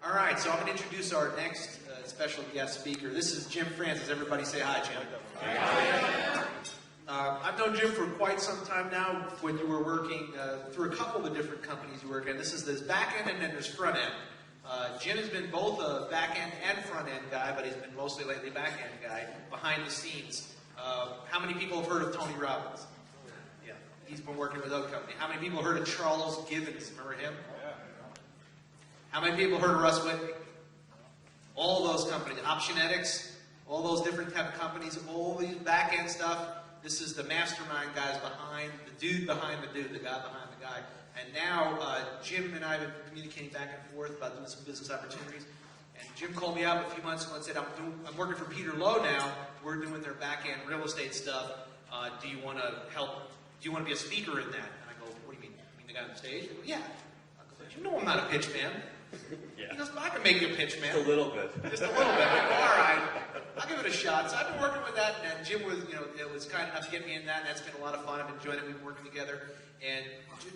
All right, so I'm going to introduce our next special guest speaker. This is Jim Francis. Everybody say hi, Jim. Hi. I've known Jim for quite some time now. When you were working through a couple of the different companies you work in, this back end and then there's front end. Jim has been both a back end and front end guy, but he's been mostly lately back end guy behind the scenes. How many people have heard of Tony Robbins? Yeah, he's been working with Oak Company. How many people have heard of Charles Gibbons? Remember him? How many people heard of Russ Whitney? All those companies, Optionetics, all those different type of companies, all these back-end stuff. This is the mastermind guys behind, the dude behind the dude, the guy behind the guy. And now Jim and I have been communicating back and forth about doing some business opportunities. And Jim called me up a few months ago and said, I'm working for Peter Lowe now. We're doing their back-end real estate stuff. Do you want to help? Do you want to be a speaker in that? And I go, what do you mean? You mean the guy on the stage? He goes, yeah. I go, but you know I'm not a pitch man. Yeah. He goes, I can make you a pitch, man. Just a little bit. Just a little bit. I go, all right, I'll give it a shot. So I've been working with that, and Jim was, was kind enough to get me in that, and that's been a lot of fun. I've enjoyed it. We've been working together, and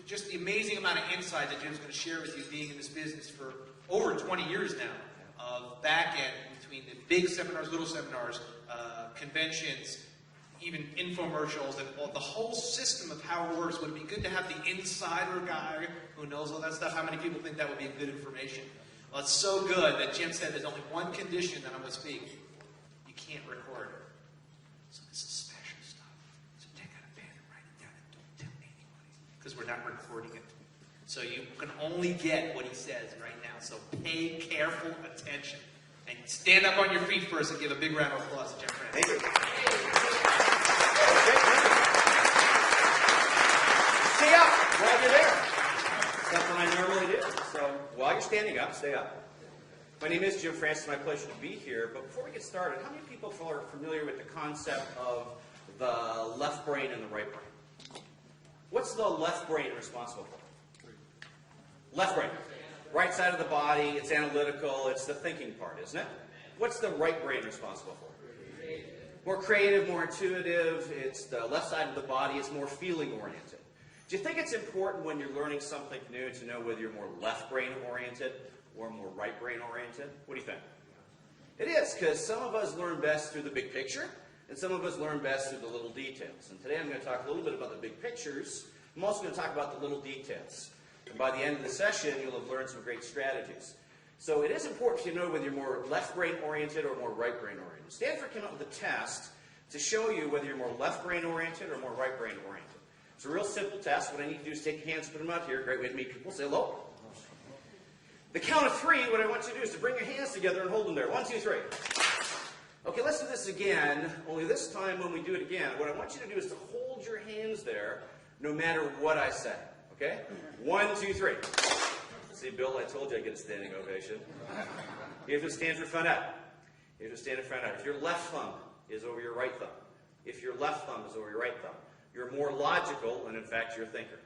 just the amazing amount of insight that Jim's going to share with you, being in this business for over 20 years now, of back end between the big seminars, little seminars, conventions, even infomercials, and the whole system of how it works. Would it be good to have the insider guy who knows all that stuff? How many people think that would be good information? Well, it's so good that Jim said there's only one condition that I'm going to speak. You can't record it. So this is special stuff. So take out a pen and write it down and don't tell anybody, because we're not recording it. So you can only get what he says right now. So pay careful attention. And stand up on your feet first and give a big round of applause to Jim Francis. Thank you. Stay up while you're there. Something I normally do. So while you're standing up, stay up. My name is Jim Francis. It's my pleasure to be here. But before we get started, how many people are familiar with the concept of the left brain and the right brain? What's the left brain responsible for? Left brain. Right side of the body, it's analytical, it's the thinking part, isn't it? What's the right brain responsible for? More creative, more intuitive. It's the left side of the body, it's more feeling oriented. Do you think it's important when you're learning something new to know whether you're more left brain oriented or more right brain oriented? What do you think? It is, because some of us learn best through the big picture, and some of us learn best through the little details. And today I'm going to talk a little bit about the big pictures. I'm also going to talk about the little details. And by the end of the session, you'll have learned some great strategies. So it is important to know whether you're more left brain oriented or more right brain oriented. Stanford came up with a test to show you whether you're more left brain oriented or more right brain oriented. It's a real simple test. What I need to do is take your hands, put them out here. Great way to meet people. Say hello. The count of three, what I want you to do is to bring your hands together and hold them there. 1, 2, 3. Okay, let's do this again. Only this time when we do it again, what I want you to do is to hold your hands there no matter what I say. Okay? 1, 2, 3. See, Bill, I told you I'd get a standing ovation. You have to stand for front out. You have to stand in front out. If your left thumb is over your right thumb, if your left thumb is over your right thumb, you're more logical, and in fact, you're a thinker.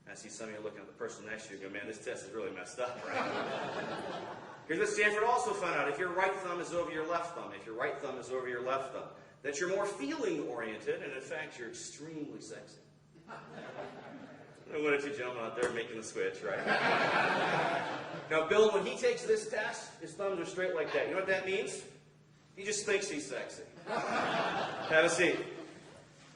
I see some of you looking at the person next to you and go, man, this test is really messed up, right? Here's what Stanford also found out. If your right thumb is over your left thumb, if your right thumb is over your left thumb, that you're more feeling-oriented, and in fact, you're extremely sexy. One or two gentlemen out there making the switch, right? Now, Bill, when he takes this test, his thumbs are straight like that. You know what that means? He just thinks he's sexy. Have a seat.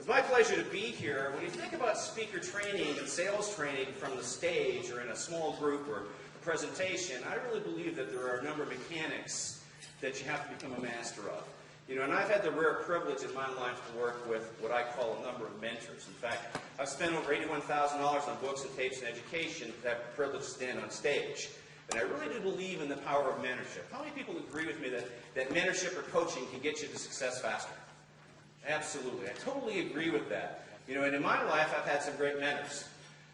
It's my pleasure to be here. When you think about speaker training and sales training from the stage or in a small group or a presentation, I really believe that there are a number of mechanics that you have to become a master of. And I've had the rare privilege in my life to work with what I call a number of mentors. In fact, I've spent over $81,000 on books and tapes and education to have the privilege to stand on stage. And I really do believe in the power of mentorship. How many people agree with me that mentorship or coaching can get you to success faster? Absolutely. I totally agree with that. And in my life, I've had some great mentors.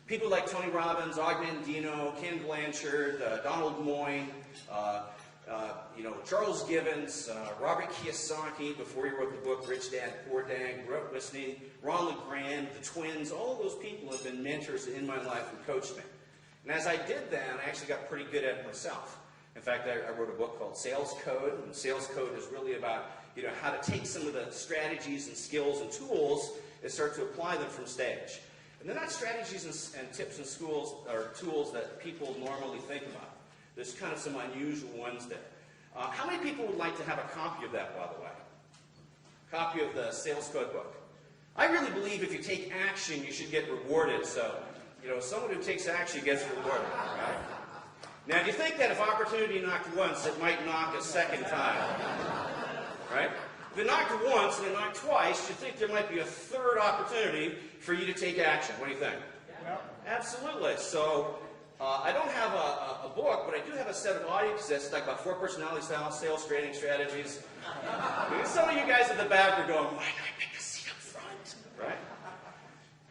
People like Tony Robbins, Og Mandino, Ken Blanchard, Donald Moyne, Charles Gibbons, Robert Kiyosaki, before he wrote the book Rich Dad, Poor Dad, grew up listening, Ron LeGrand, the twins, all of those people have been mentors in my life and coached me. And as I did that, I actually got pretty good at it myself. In fact, I wrote a book called Sales Code, and Sales Code is really about how to take some of the strategies and skills and tools and start to apply them from stage. And they're not strategies and tips and tools that people normally think about. There's kind of some unusual ones there. How many people would like to have a copy of that, by the way? Copy of the sales code book. I really believe if you take action, you should get rewarded. So, someone who takes action gets rewarded, right? Now, do you think that if opportunity knocked once, it might knock a second time? Right? If it knocked once and it knocked twice, you think there might be a third opportunity for you to take action. What do you think? Yeah. Absolutely. So, I don't have a book, but I do have a set of audio cassettes, like about 4 personality styles, sales training strategies. Some of you guys at the back are going, why did I pick a seat up front? Right?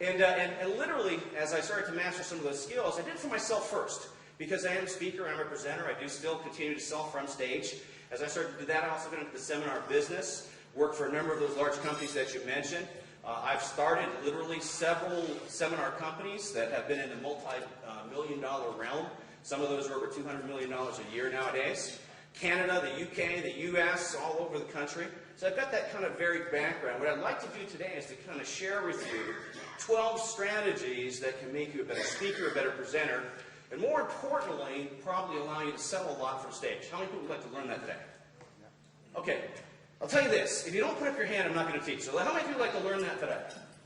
And literally, as I started to master some of those skills, I did it for myself first. Because I am a speaker, I'm a presenter, I do still continue to sell from stage. As I started to do that, I also got into the seminar business, worked for a number of those large companies that you mentioned. I've started literally several seminar companies that have been in the multi-million-dollar realm. Some of those are over $200 million a year nowadays. Canada, the UK, the US, all over the country. So I've got that kind of varied background. What I'd like to do today is to kind of share with you 12 strategies that can make you a better speaker, a better presenter, and more importantly, probably allow you to sell a lot from stage. How many people would like to learn that today? Okay, I'll tell you this. If you don't put up your hand, I'm not going to teach. So how many people would like to learn that today?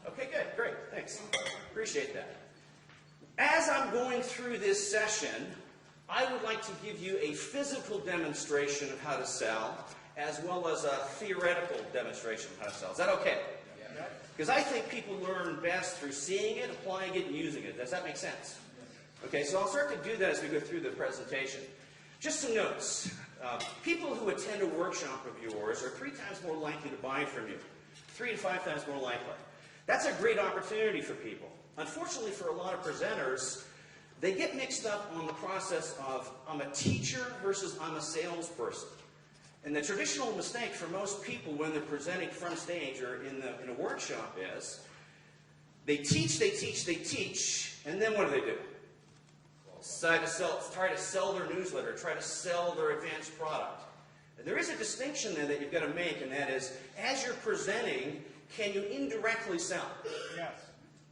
Okay, good, great, thanks. Appreciate that. As I'm going through this session, I would like to give you a physical demonstration of how to sell, as well as a theoretical demonstration of how to sell. Is that okay? Because I think people learn best through seeing it, applying it, and using it. Does that make sense? Okay, so I'll start to do that as we go through the presentation. Just some notes. People who attend a workshop of yours are 3 times more likely to buy from you. 3 to 5 times more likely. That's a great opportunity for people. Unfortunately, for a lot of presenters, they get mixed up on the process of I'm a teacher versus I'm a salesperson. And the traditional mistake for most people when they're presenting from stage or in a workshop is they teach, and then what do? Try to sell their newsletter, try to sell their advanced product. And there is a distinction there that you've got to make, and that is, as you're presenting, can you indirectly sell? Yes.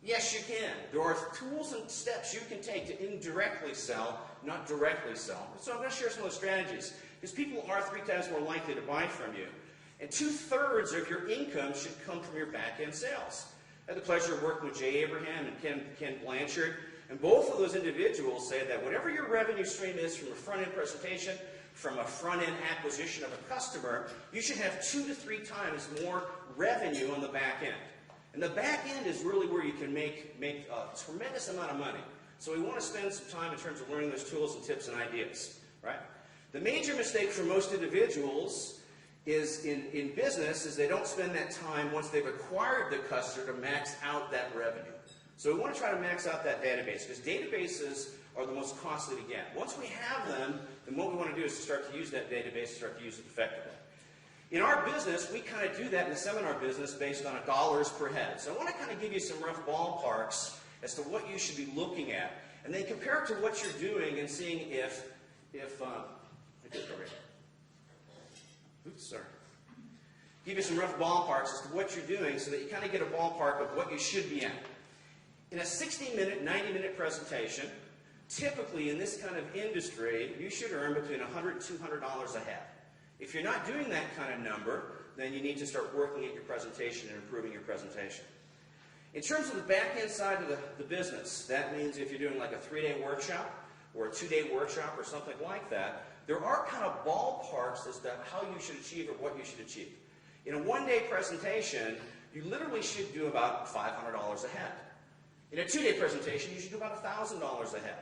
Yes, you can. There are tools and steps you can take to indirectly sell, not directly sell. So I'm going to share some of those strategies, because people are 3 times more likely to buy from you. And 2/3 of your income should come from your back-end sales. I had the pleasure of working with Jay Abraham and Ken Blanchard. And both of those individuals say that whatever your revenue stream is from a front-end presentation, from a front-end acquisition of a customer, you should have 2 to 3 times more revenue on the back end. And the back end is really where you can make a tremendous amount of money. So we want to spend some time in terms of learning those tools and tips and ideas, right? The major mistake for most individuals is in business is they don't spend that time once they've acquired the customer to max out that revenue. So we want to try to max out that database, because databases are the most costly to get. Once we have them, then what we want to do is to start to use that database, start to use it effectively. In our business, we kind of do that in the seminar business based on dollars per head. So I want to kind of give you some rough ballparks as to what you should be looking at, and then compare it to what you're doing and seeing if oops, sorry. Give you some rough ballparks as to what you're doing so that you kind of get a ballpark of what you should be at. In a 60-minute, 90-minute presentation, typically in this kind of industry, you should earn between $100 and $200 a head. If you're not doing that kind of number, then you need to start working at your presentation and improving your presentation. In terms of the back-end side of the business, that means if you're doing like a 3-day workshop or a 2-day workshop or something like that, there are kind of ballparks as to how you should achieve or what you should achieve. In a 1-day presentation, you literally should do about $500 a head. In a 2-day presentation, you should do about $1,000 a head.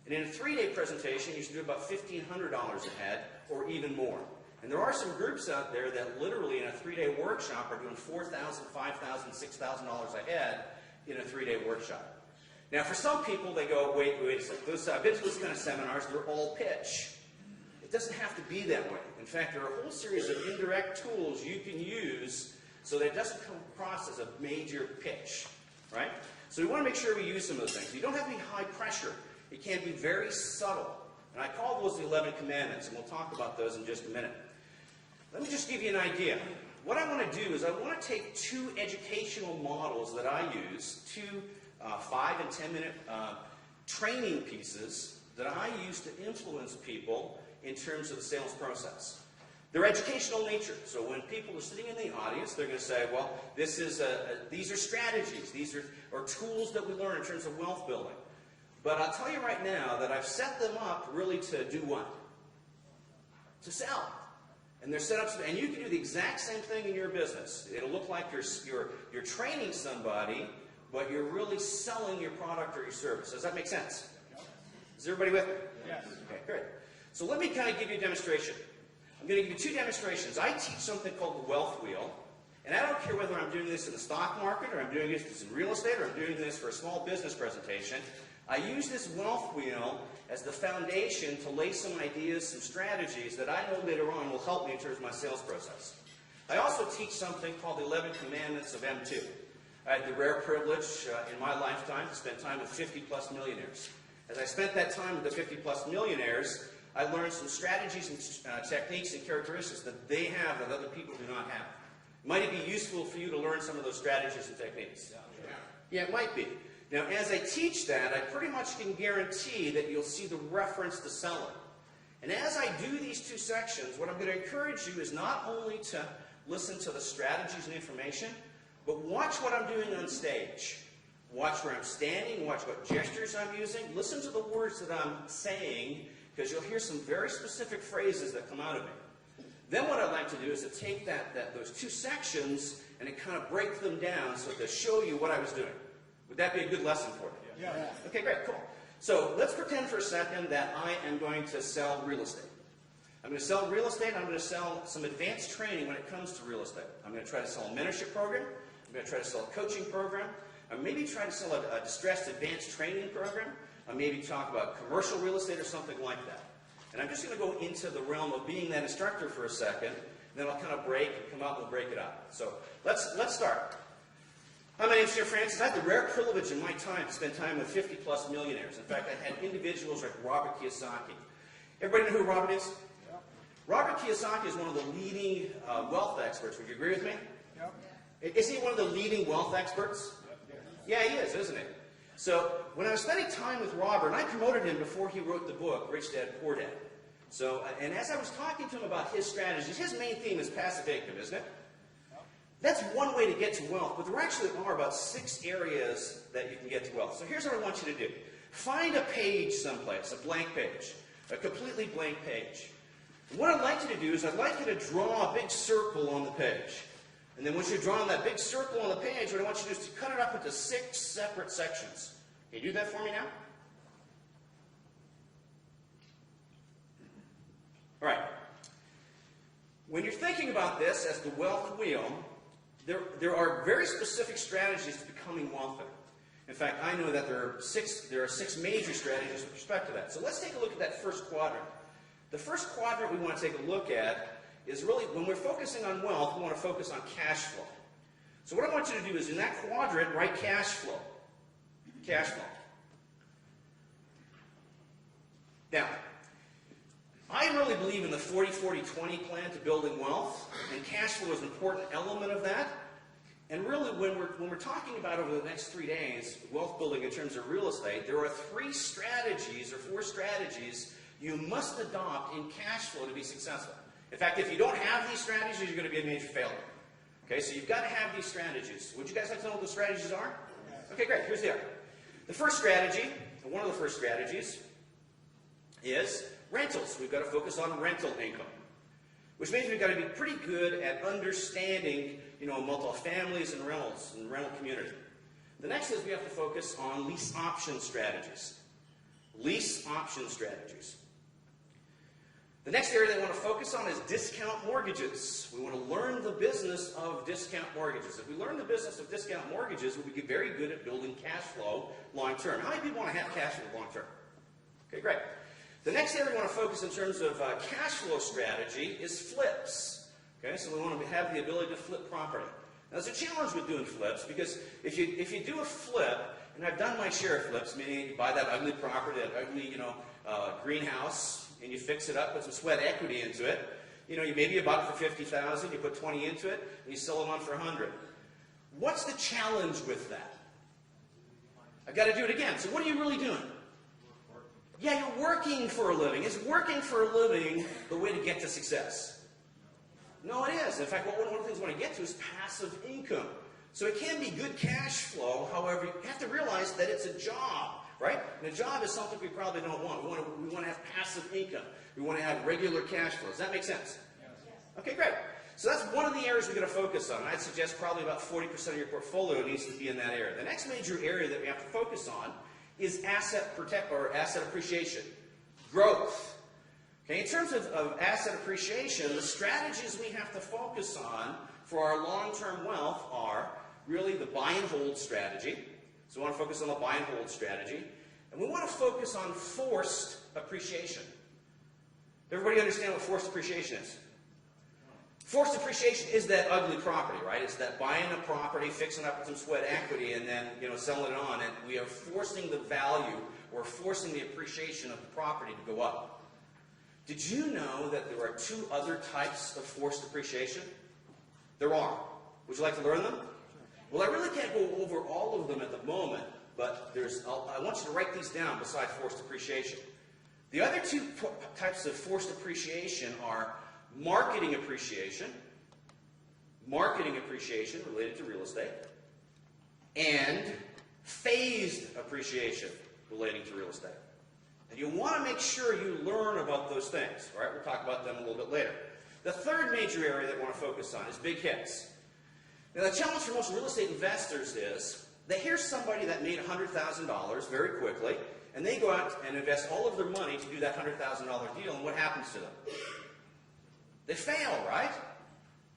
And in a 3-day presentation, you should do about $1,500 a head or even more. And there are some groups out there that literally in a 3-day workshop are doing $4,000, $5,000, $6,000 a head in a 3-day workshop. Now, for some people, they go, wait a second. I've been to those kind of seminars, they're all pitch. It doesn't have to be that way. In fact, there are a whole series of indirect tools you can use so that it doesn't come across as a major pitch, right? So we want to make sure we use some of those things. You don't have to be high pressure. It can be very subtle. And I call those the 11 Commandments, and we'll talk about those in just a minute. Let me just give you an idea. What I want to do is I want to take 2 educational models that I use, 2 5- and 10-minute training pieces that I use to influence people in terms of the sales process. They're educational nature. So when people are sitting in the audience, they're going to say, well, these are strategies. These are tools that we learn in terms of wealth building. But I'll tell you right now that I've set them up really to do what? To sell. And they're set up, and you can do the exact same thing in your business. It'll look like you're training somebody, but you're really selling your product or your service. Does that make sense? Is everybody with me? Yes. Okay, great. So let me kind of give you a demonstration. I'm going to give you two demonstrations. I teach something called the Wealth Wheel, and I don't care whether I'm doing this in the stock market, or I'm doing this in real estate, or I'm doing this for a small business presentation. I use this Wealth Wheel as the foundation to lay some ideas, some strategies that I know later on will help me in terms of my sales process. I also teach something called the 11 Commandments of M2. I had the rare privilege in my lifetime to spend time with 50-plus millionaires. As I spent that time with the 50-plus millionaires, I learned some strategies and techniques and characteristics that they have that other people do not have. Might it be useful for you to learn some of those strategies and techniques? Yeah, it might be. Now, as I teach that, I pretty much can guarantee that you'll see the reference to selling. And as I do these two sections, what I'm going to encourage you is not only to listen to the strategies and information, but watch what I'm doing on stage. Watch where I'm standing, watch what gestures I'm using, listen to the words that I'm saying, because you'll hear some very specific phrases that come out of me. Then what I'd like to do is to take those two sections and to kind of break them down so to show you what I was doing. Would that be a good lesson for you? Yeah. Okay, great, cool. So let's pretend for a second that I am going to sell real estate. I'm going to sell real estate. I'm going to sell some advanced training when it comes to real estate. I'm going to try to sell a mentorship program. I'm going to try to sell a coaching program. I'm maybe try to sell a distressed advanced training program. I maybe talk about commercial real estate or something like that. And I'm just going to go into the realm of being that instructor for a second. Then I'll kind of break and come out and we'll break it up. So let's start. Hi, my name is Jim Francis. I have the rare privilege in my time to spend time with 50-plus millionaires. In fact, I had individuals like Robert Kiyosaki. Everybody know who Robert is? Yeah. Robert Kiyosaki is one of the leading wealth experts. Would you agree with me? Yep. Is he one of the leading wealth experts? Yeah, he is, isn't he? So when I was spending time with Robert, and I promoted him before he wrote the book, Rich Dad, Poor Dad. So, and as I was talking to him about his strategies, his main theme is passive income, isn't it? That's one way to get to wealth, but there actually are about 6 areas that you can get to wealth. So here's what I want you to do. Find a page someplace, a blank page, a completely blank page. And what I'd like you to do is I'd like you to draw a big circle on the page. And then once you've drawn that big circle on the page, what I want you to do is to cut it up into 6 separate sections. Can you do that for me now? All right. When you're thinking about this as the wealth wheel, there are very specific strategies to becoming wealthy. In fact, I know that there are 6 major strategies with respect to that. So let's take a look at that first quadrant. The first quadrant we want to take a look at is really, when we're focusing on wealth, we want to focus on cash flow. So what I want you to do is in that quadrant, write cash flow. Cash flow. Now, I really believe in the 40-40-20 plan to building wealth, and cash flow is an important element of that. And really, when we're talking about over the next 3 days, wealth building in terms of real estate, there are 3 strategies or 4 strategies you must adopt in cash flow to be successful. In fact, if you don't have these strategies, you're going to be a major failure. Okay, so you've got to have these strategies. Would you guys like to know what the strategies are? Okay, great. Here's the other. The first strategy, one of the first strategies, is rentals. We've got to focus on rental income, which means we've got to be pretty good at understanding, multifamilies and rentals and rental community. The next is we have to focus on lease option strategies. Lease option strategies. The next area they want to focus on is discount mortgages. We want to learn the business of discount mortgages. If we learn the business of discount mortgages, we'll be very good at building cash flow long term. How many people want to have cash flow long term? Okay, great. The next area we want to focus in terms of cash flow strategy is flips. Okay, so we want to have the ability to flip property. Now, there's a challenge with doing flips because if you do a flip, and I've done my share of flips, meaning you buy that ugly property, that ugly greenhouse, and you fix it up, put some sweat equity into it. Maybe you bought it for $50,000, you put 20 into it, and you sell it on for 100. What's the challenge with that? I've got to do it again. So what are you really doing? Yeah, you're working for a living. Is working for a living the way to get to success? No, it is. In fact, one of the things we want to get to is passive income. So it can be good cash flow. However, you have to realize that it's a job, right? And a job is something we probably don't want. We want to have passive income. We want to have regular cash flow. Does that make sense? Yes. Okay, great. So that's one of the areas we're going to focus on. I'd suggest probably about 40% of your portfolio needs to be in that area. The next major area that we have to focus on is asset appreciation, growth. Okay, in terms of asset appreciation, the strategies we have to focus on for our long-term wealth are really the buy and hold strategy. So we want to focus on the buy and hold strategy. And we want to focus on forced appreciation. Everybody understand what forced appreciation is? Forced appreciation is that ugly property, right? It's that buying a property, fixing up with some sweat equity, and then selling it on. And we are forcing the value or forcing the appreciation of the property to go up. Did you know that there are two other types of forced appreciation? There are. Would you like to learn them? Well, I really can't go over all of them at the moment, but I want you to write these down beside forced appreciation. The other two types of forced appreciation are marketing appreciation related to real estate, and phased appreciation relating to real estate. And you want to make sure you learn about those things. All right, we'll talk about them a little bit later. The third major area that we want to focus on is big hits. Now, the challenge for most real estate investors is they hear somebody that made $100,000 very quickly, and they go out and invest all of their money to do that $100,000 deal, and what happens to them? They fail, right?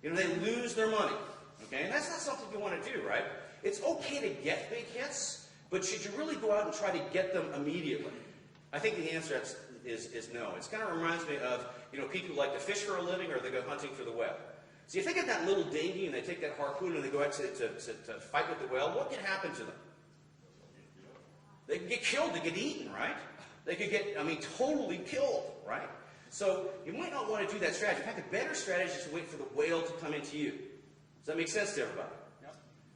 They lose their money. Okay, and that's not something you want to do, right? It's okay to get big hits, but should you really go out and try to get them immediately? I think the answer is no. It kind of reminds me of people who like to fish for a living or they go hunting for the whale. So if they get that little dinghy and they take that harpoon and they go out to fight with the whale, what can happen to them? They can get killed, they get eaten, right? They could get, totally killed, right? So you might not want to do that strategy. In fact, a better strategy is to wait for the whale to come into you. Does that make sense to everybody? Yep.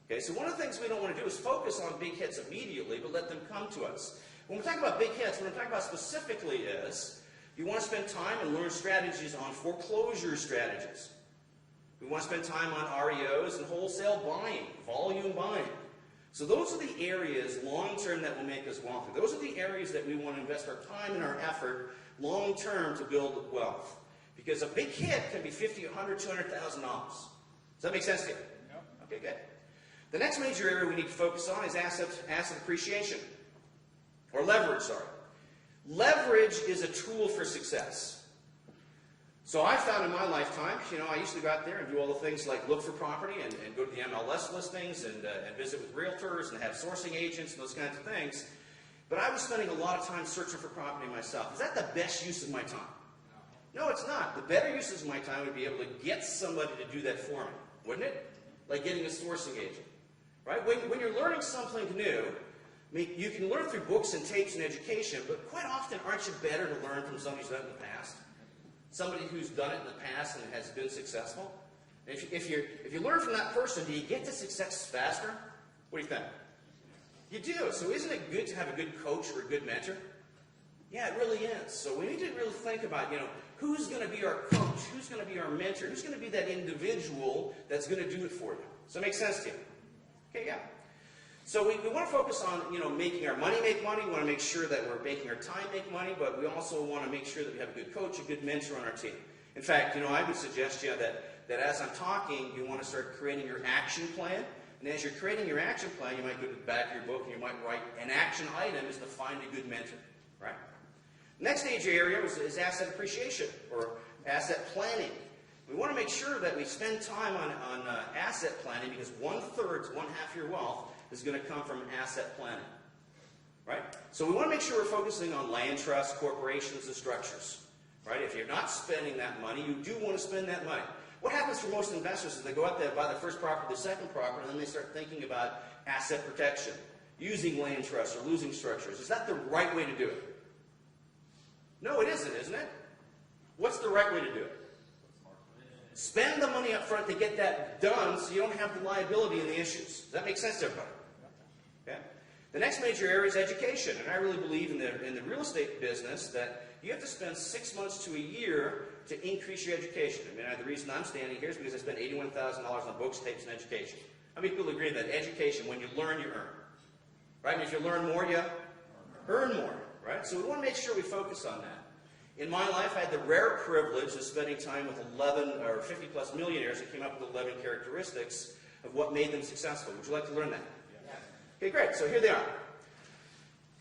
Okay, so one of the things we don't want to do is focus on big hits immediately, but let them come to us. When we're talking about big hits, what I'm talking about specifically is you want to spend time and learn strategies on foreclosure strategies. We want to spend time on REOs and wholesale buying, volume buying. So those are the areas long-term that will make us wealthy. Those are the areas that we want to invest our time and our effort long-term to build wealth. Because a big hit can be $50,000, $100,000, $200,000. Does that make sense to you? Yep. Okay, good. The next major area we need to focus on is asset appreciation. Or leverage, sorry. Leverage is a tool for success. So I found in my lifetime, I used to go out there and do all the things like look for property and go to the MLS listings and visit with realtors and have sourcing agents and those kinds of things. But I was spending a lot of time searching for property myself. Is that the best use of my time? No, it's not. The better use of my time would be able to get somebody to do that for me, wouldn't it? Like getting a sourcing agent, right? When you're learning something new, you can learn through books and tapes and education, but quite often aren't you better to learn from somebody who's done it in the past? Somebody who's done it in the past and has been successful? If you learn from that person, do you get to success faster? What do you think? You do. So isn't it good to have a good coach or a good mentor? Yeah, it really is. So we need to really think about, who's going to be our coach? Who's going to be our mentor? Who's going to be that individual that's going to do it for you? Does that make sense to you? Okay, yeah. So we want to focus on, making our money make money. We want to make sure that we're making our time make money, but we also want to make sure that we have a good coach, a good mentor on our team. In fact, I would suggest to you that as I'm talking, you want to start creating your action plan. And as you're creating your action plan, you might go to the back of your book and you might write an action item is to find a good mentor, right? Next major area is asset appreciation or asset planning. We want to make sure that we spend time on asset planning because 1/3 to 1/2 your wealth is going to come from asset planning, right? So we want to make sure we're focusing on land trusts, corporations, and structures, right? If you're not spending that money, you do want to spend that money. What happens for most investors is they go out there, buy the first property, the second property, and then they start thinking about asset protection, using land trusts or losing structures. Is that the right way to do it? No, it isn't it? What's the right way to do it? Spend the money up front to get that done so you don't have the liability and the issues. Does that make sense to everybody? Okay? The next major area is education, and I really believe in the real estate business that you have to spend 6 months to a year to increase your education. I mean, the reason I'm standing here is because I spent $81,000 on books, tapes, and education. How many people agree that education, when you learn, you earn? Right? And if you learn more, you earn more. Right? So we want to make sure we focus on that. In my life, I had the rare privilege of spending time with 11 or 50-plus millionaires that came up with 11 characteristics of what made them successful. Would you like to learn that? Okay, great. So here they are.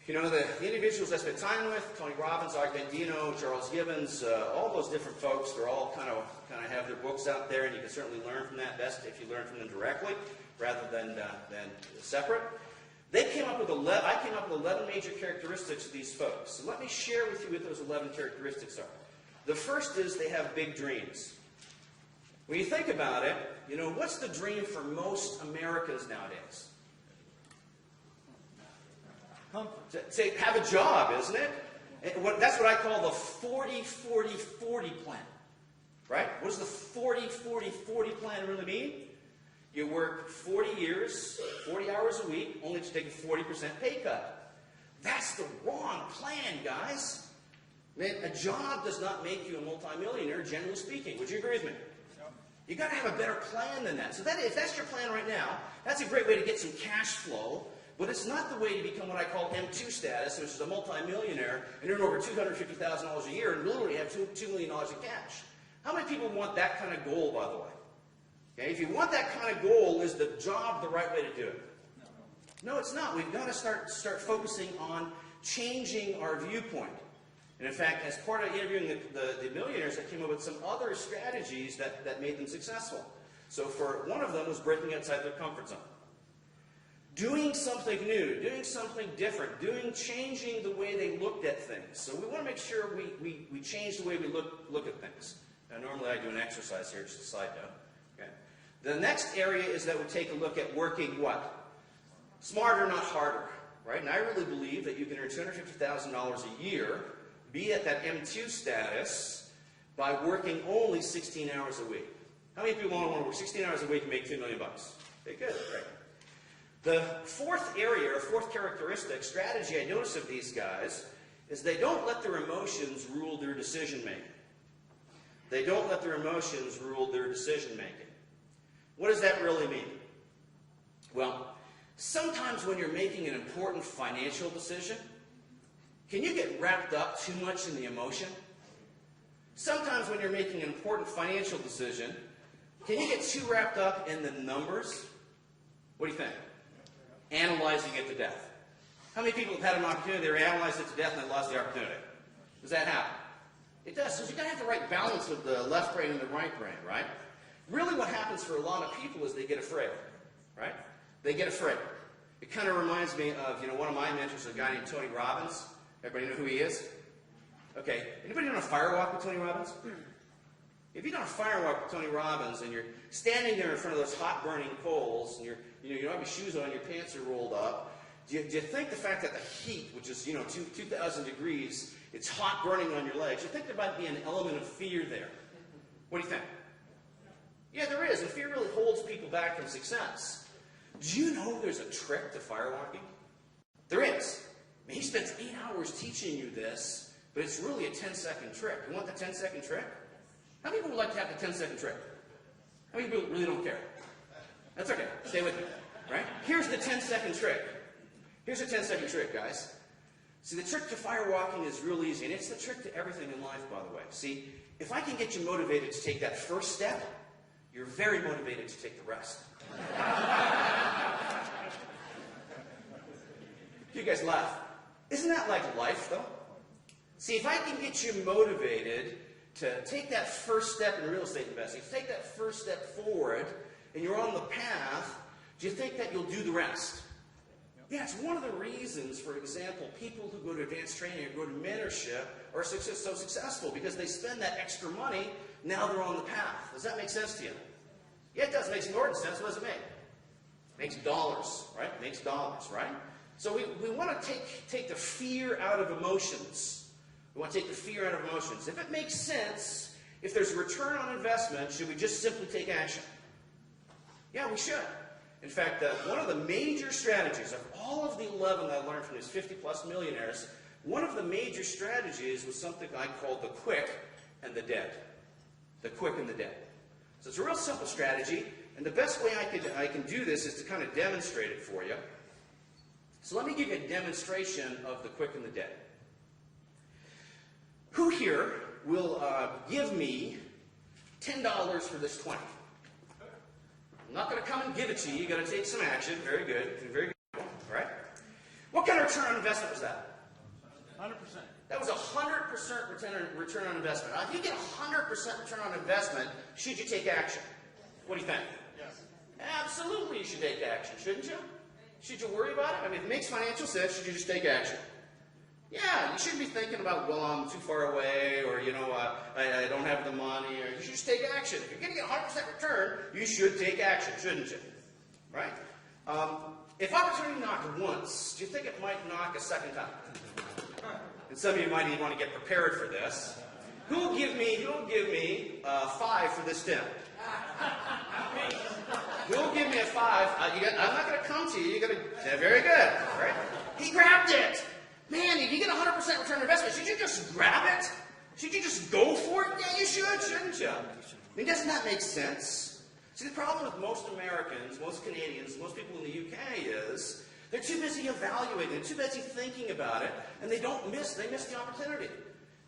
You know, the individuals I spent time with, Tony Robbins, Og Mandino, Charles Gibbons, all those different folks, they're all kind of have their books out there, and you can certainly learn from that best if you learn from them directly rather than separate. They came up with 11, I came up with 11 major characteristics of these folks. So let me share with you what those 11 characteristics are. The first is they have big dreams. When you think about it, you know, what's the dream for most Americans nowadays? To have a job, isn't it? That's what I call the 40-40-40 plan. Right? What does the 40-40-40 plan really mean? You work 40 years, 40 hours a week, only to take a 40% pay cut. That's the wrong plan, guys. Man, a job does not make you a multimillionaire, generally speaking. Would you agree with me? You've got to have a better plan than that. So if that's your plan right now, that's a great way to get some cash flow. But it's not the way to become what I call M2 status, which is a multimillionaire and earn over $250,000 a year and literally have $2 million in cash. How many people want that kind of goal, by the way? Okay, if you want that kind of goal, is the job the right way to do it? No, it's not. We've got to start focusing on changing our viewpoint. And in fact, as part of interviewing the millionaires, I came up with some other strategies that made them successful. So for one of them was breaking outside their comfort zone. Doing something new, doing something different, changing the way they looked at things. So we want to make sure we change the way we look at things. Now, normally I do an exercise here, just a side note. Okay. The next area is that we take a look at working what? Smarter, not harder. Right? And I really believe that you can earn $250,000 a year, be at that M2 status, by working only 16 hours a week. How many people want to work 16 hours a week and make $2 million? Okay, good. Right. The fourth area, or fourth characteristic, strategy I notice of these guys, is they don't let their emotions rule their decision-making. They don't let their emotions rule their decision-making. What does that really mean? Well, sometimes when you're making an important financial decision, can you get wrapped up too much in the emotion? Sometimes when you're making an important financial decision, can you get too wrapped up in the numbers? What do you think? Analyzing it to death. How many people have had an opportunity, they analyzed it to death, and they lost the opportunity? Does that happen? It does. So you've got to have the right balance of the left brain and the right brain, right? Really what happens for a lot of people is they get afraid, right? They get afraid. It kind of reminds me of, you know, one of my mentors, a guy named Tony Robbins. Everybody know who he is? Okay. Anybody done a fire walk with Tony Robbins? If you've done a fire walk with Tony Robbins and you're standing there in front of those hot burning coals and you don't have your shoes on, your pants are rolled up, do you think the fact that the heat, which is 2,000 degrees, it's hot burning on your legs, you think there might be an element of fear there? What do you think? Yeah, there is, and fear really holds people back from success. Do you know there's a trick to fire walking? There is. I mean, he spends 8 hours teaching you this, but it's really a 10-second trick. You want the 10-second trick? How many people would like to have the 10-second trick? How many people really don't care? That's okay. Stay with me. Right? Here's the 10-second trick. Here's a 10-second trick, guys. See, the trick to fire walking is real easy, and it's the trick to everything in life, by the way. See, if I can get you motivated to take that first step, you're very motivated to take the rest. You guys laugh. Isn't that like life, though? See, if I can get you motivated to take that first step in real estate investing, to take that first step forward, and you're on the path, do you think that you'll do the rest? Yeah, it's one of the reasons, for example, people who go to advanced training or go to mentorship are so successful, because they spend that extra money, now they're on the path. Does that make sense to you? Yeah, it does. It makes more sense. What does it make? It makes dollars, right? It makes dollars, right? So we want to take the fear out of emotions. We want to take the fear out of emotions. If it makes sense, if there's a return on investment, should we just simply take action? Yeah, we should. In fact, one of the major strategies of all of the 11 that I learned from these 50-plus millionaires, one of the major strategies was something I called the quick and the dead. The quick and the dead. So it's a real simple strategy, and the best way I can do this is to kind of demonstrate it for you. So let me give you a demonstration of the quick and the dead. Who here will give me $10 for this 20? I'm not going to come and give it to you. You've got to take some action. Very good. Very good. All right. What kind of return on investment was that? 100%. That was 100% return on investment. Now, if you get 100% return on investment, should you take action? What do you think? Yes. Absolutely you should take action, shouldn't you? Should you worry about it? I mean, if it makes financial sense, should you just take action? Yeah, you shouldn't be thinking about, well, I'm too far away, or, I don't have the money, or you should just take action. If you're going to get 100% return, you should take action, shouldn't you? Right? If opportunity knocked once, do you think it might knock a second time? And some of you might even want to get prepared for this. Who'll give me 5 for this 10? Who'll give me a 5? I'm not going to come to you. You're going to. Very good. Right? He grabbed it. Man, if you get 100% return on investment, should you just grab it? Should you just go for it? Yeah, you should, shouldn't you? I mean, doesn't that make sense? See, the problem with most Americans, most Canadians, most people in the UK is they're too busy evaluating, they're too busy thinking about it, and they miss the opportunity.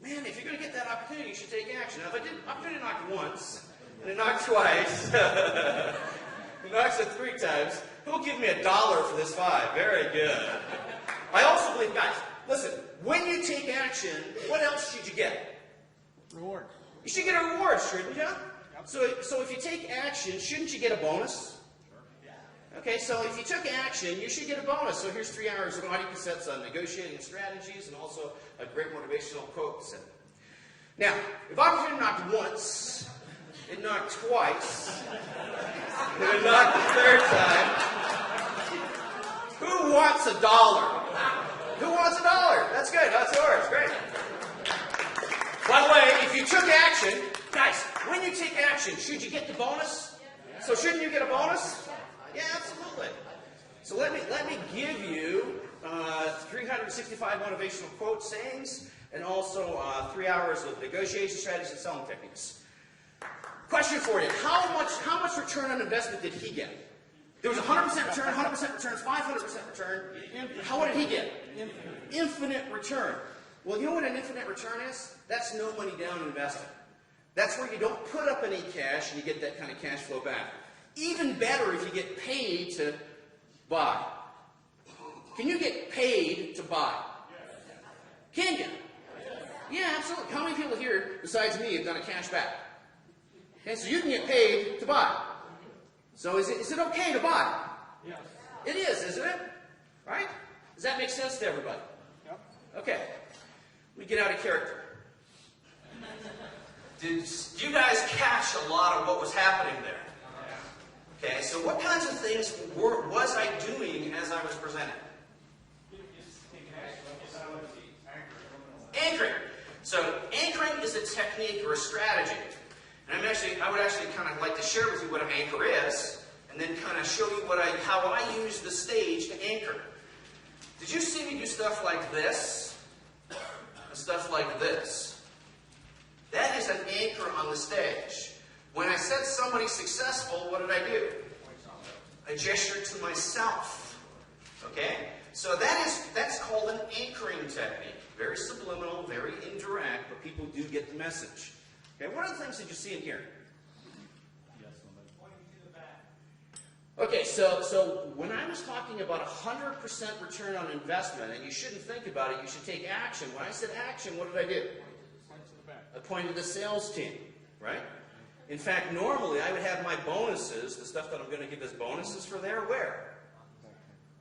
Man, if you're going to get that opportunity, you should take action. Now, if I did opportunity knocked once, and it knocked twice, it knocks it 3 times, who'll give me $1 for this 5? Very good. I also believe, guys, listen, when you take action, what else should you get? Reward. You should get a reward, shouldn't you? Yep. So if you take action, shouldn't you get a bonus? Sure. Okay, so if you took action, you should get a bonus. So here's 3 hours of audio cassettes on negotiating strategies and also a great motivational quote set. Now, if opportunity knocked once, it knocked twice, and it knocked the 3rd time, who wants $1? Who wants $1? That's good. That's yours. Great. By the way, if you took action, guys, when you take action, should you get the bonus? So shouldn't you get a bonus? Yeah, absolutely. So let me give you 365 motivational quote sayings and also 3 hours of negotiation strategies and selling techniques. Question for you: How much return on investment did he get? There was 100% return, 100% returns, 500% return. What did he get? Infinite return. Well, you know what an infinite return is? That's no money down investment. That's where you don't put up any cash and you get that kind of cash flow back. Even better if you get paid to buy. Can you get paid to buy? Can you? Yeah, absolutely. How many people here, besides me, have done a cash back? Okay, so you can get paid to buy. So is it okay to buy? Yes. It is, isn't it? Right? Does that make sense to everybody? Yep. Okay. We get out of character. Did you guys catch a lot of what was happening there? Okay, so what kinds of things was I doing as I was presenting? Anchoring. So anchoring is a technique or a strategy. And I would actually kind of like to share with you what an anchor is, and then kind of show you how I use the stage to anchor. Did you see me do stuff like this? And stuff like this? That is an anchor on the stage. When I said somebody's successful, what did I do? I gestured to myself. Okay? So that's called an anchoring technique. Very subliminal, very indirect, but people do get the message. Okay, what other things did you see in here? Okay, so when I was talking about 100% return on investment, and you shouldn't think about it, you should take action. When I said action, what did I do? I pointed to the sales team, right? In fact, normally I would have my bonuses, the stuff that I'm going to give as bonuses for there, where?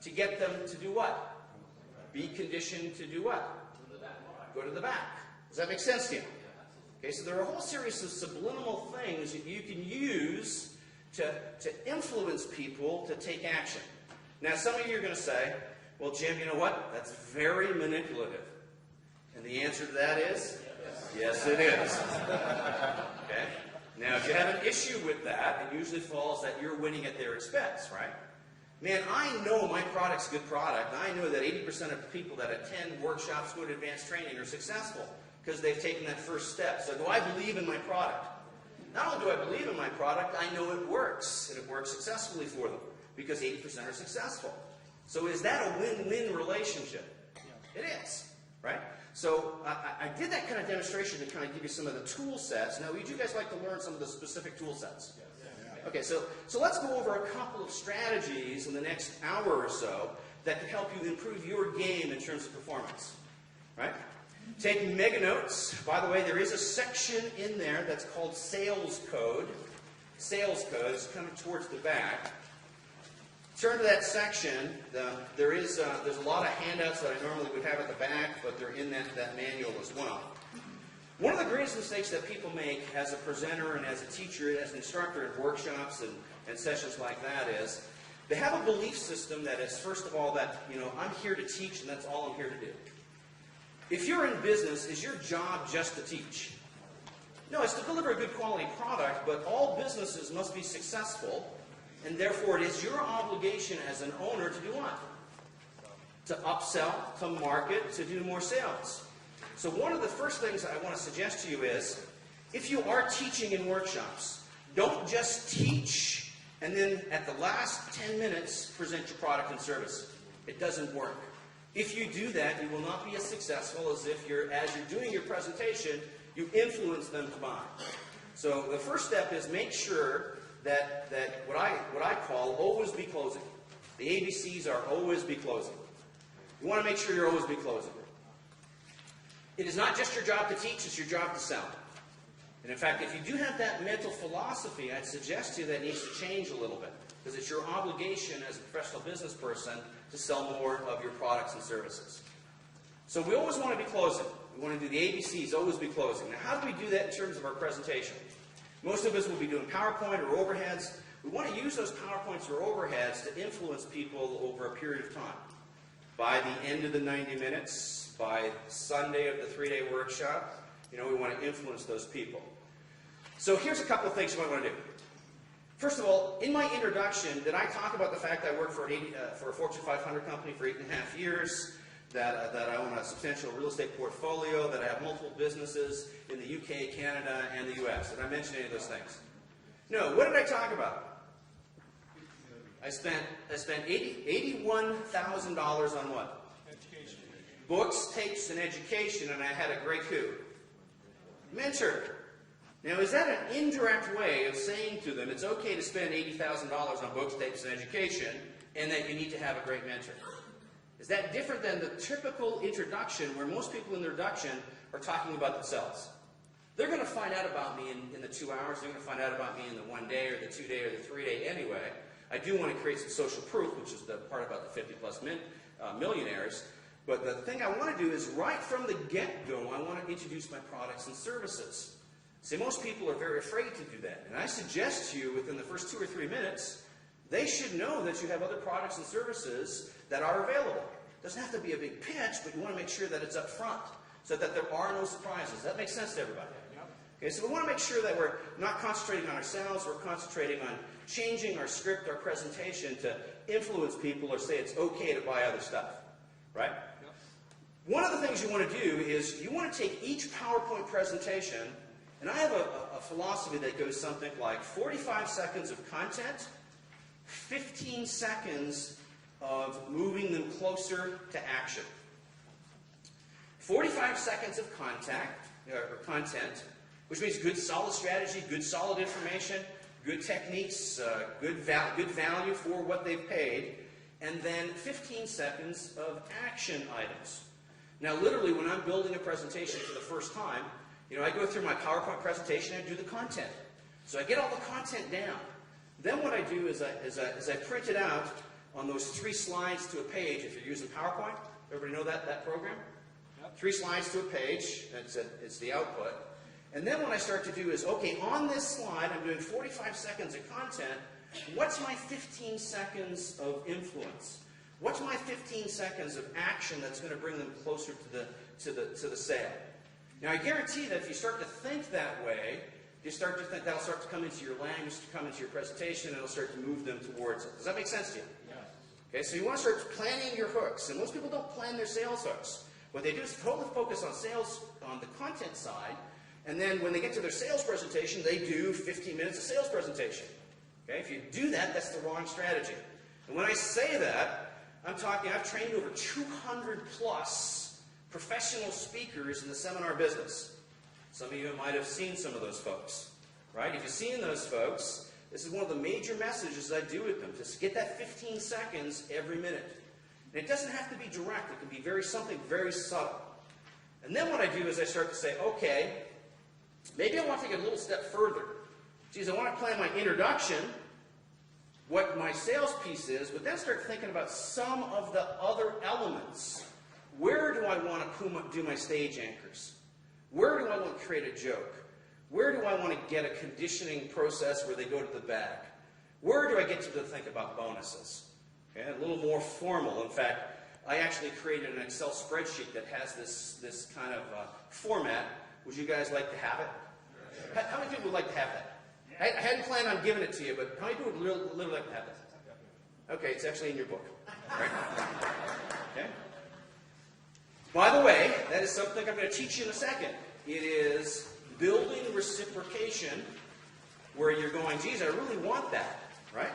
To get them to do what? Be conditioned to do what? Go to the back. Does that make sense to you? Okay, so there are a whole series of subliminal things that you can use to influence people to take action. Now, some of you are going to say, well, Jim, you know what? That's very manipulative. And the answer to that is, yes, it is. Okay? Now, if you have an issue with that, it usually falls that you're winning at their expense, right? Man, I know my product's a good product. I know that 80% of people that attend workshops, go to advanced training are successful because they've taken that first step. So do I believe in my product? Not only do I believe in my product, I know it works, and it works successfully for them because 80% are successful. So is that a win-win relationship? It is, right? So I did that kind of demonstration to kind of give you some of the tool sets. Now, would you guys like to learn some of the specific tool sets? Okay, so let's go over a couple of strategies in the next hour or so that can help you improve your game in terms of performance, right? Take mega notes. By the way, there is a section in there that's called sales code. Sales code is coming towards the back. Turn to that section. There's a lot of handouts that I normally would have at the back, but they're in that manual as well. One of the greatest mistakes that people make as a presenter and as a teacher, as an instructor in workshops and sessions like that is they have a belief system that is, first of all, that, I'm here to teach and that's all I'm here to do. If you're in business, is your job just to teach? No, it's to deliver a good quality product, but all businesses must be successful, and therefore it is your obligation as an owner to do what? To upsell, to market, to do more sales. So one of the first things I want to suggest to you is, if you are teaching in workshops, don't just teach and then at the last 10 minutes present your product and service. It doesn't work. If you do that, you will not be as successful as if as you're doing your presentation, you influence them to buy. So the first step is make sure that what I call always be closing. The ABCs are always be closing. You want to make sure you're always be closing. It is not just your job to teach, it's your job to sell. And in fact, if you do have that mental philosophy, I'd suggest to you that needs to change a little bit. Because it's your obligation as a professional business person to sell more of your products and services. So we always want to be closing. We want to do the ABCs, always be closing. Now, how do we do that in terms of our presentation? Most of us will be doing PowerPoint or overheads. We want to use those PowerPoints or overheads to influence people over a period of time. By the end of the 90 minutes, by Sunday of the 3-day workshop, we want to influence those people. So here's a couple of things you might want to do. First of all, in my introduction, did I talk about the fact that I worked for a Fortune 500 company for 8.5 years, that I own a substantial real estate portfolio, that I have multiple businesses in the UK, Canada, and the US? Did I mention any of those things? No. What did I talk about? I spent $81,000 on what? Education. Books, tapes, and education, and I had a great who? Mentor. Now, is that an indirect way of saying to them it's okay to spend $80,000 on books, tapes, and education, and that you need to have a great mentor? Is that different than the typical introduction where most people in their introduction are talking about themselves? They're going to find out about me in the 2 hours. They're going to find out about me in the 1 day or the 2 day or the 3 day anyway. I do want to create some social proof, which is the part about the 50-plus millionaires. But the thing I want to do is right from the get-go, I want to introduce my products and services. See, most people are very afraid to do that. And I suggest to you within the first 2 or 3 minutes, they should know that you have other products and services that are available. It doesn't have to be a big pitch, but you want to make sure that it's up front so that there are no surprises. That makes sense to everybody. Okay, so we want to make sure that we're not concentrating on ourselves, we're concentrating on changing our script, our presentation to influence people or say it's okay to buy other stuff, right? Yep. One of the things you want to do is you want to take each PowerPoint presentation, and I have a philosophy that goes something like 45 seconds of content, 15 seconds of moving them closer to action. 45 seconds of content, which means good solid strategy, good solid information, good techniques, good value for what they've paid, and then 15 seconds of action items. Now, literally, when I'm building a presentation for the first time, I go through my PowerPoint presentation and do the content. So I get all the content down. Then what I do is I print it out on those 3 slides to a page. If you're using PowerPoint, everybody know that program? Yep. 3 slides to a page. It's the output. And then what I start to do is, okay, on this slide, I'm doing 45 seconds of content. What's my 15 seconds of influence? What's my 15 seconds of action that's going to bring them closer to the sale? Now, I guarantee that if you start to think that way, you start to come into your language, to come into your presentation, and it'll start to move them towards it. Does that make sense to you? Yes. Okay, so you want to start planning your hooks. And most people don't plan their sales hooks. What they do is totally focus on sales on the content side. And then when they get to their sales presentation, they do 15 minutes of sales presentation. Okay, if you do that, that's the wrong strategy. And when I say that, I'm talking, I've trained over 200 plus professional speakers in the seminar business. Some of you might have seen some of those folks, right? If you've seen those folks, this is one of the major messages I do with them, just get that 15 seconds every minute. And it doesn't have to be direct. It can be something very subtle. And then what I do is I start to say, okay, maybe I want to take it a little step further. Geez, I want to plan my introduction, what my sales piece is, but then start thinking about some of the other elements. Where do I want to do my stage anchors? Where do I want to create a joke? Where do I want to get a conditioning process where they go to the back? Where do I get to think about bonuses? Okay, a little more formal. In fact, I actually created an Excel spreadsheet that has this kind of format. Would you guys like to have it? How many people would like to have that? I hadn't planned on giving it to you, but how many people would literally like to have that? Okay, it's actually in your book. Right? Okay. By the way, that is something I'm going to teach you in a second. It is building reciprocation where you're going, geez, I really want that, right?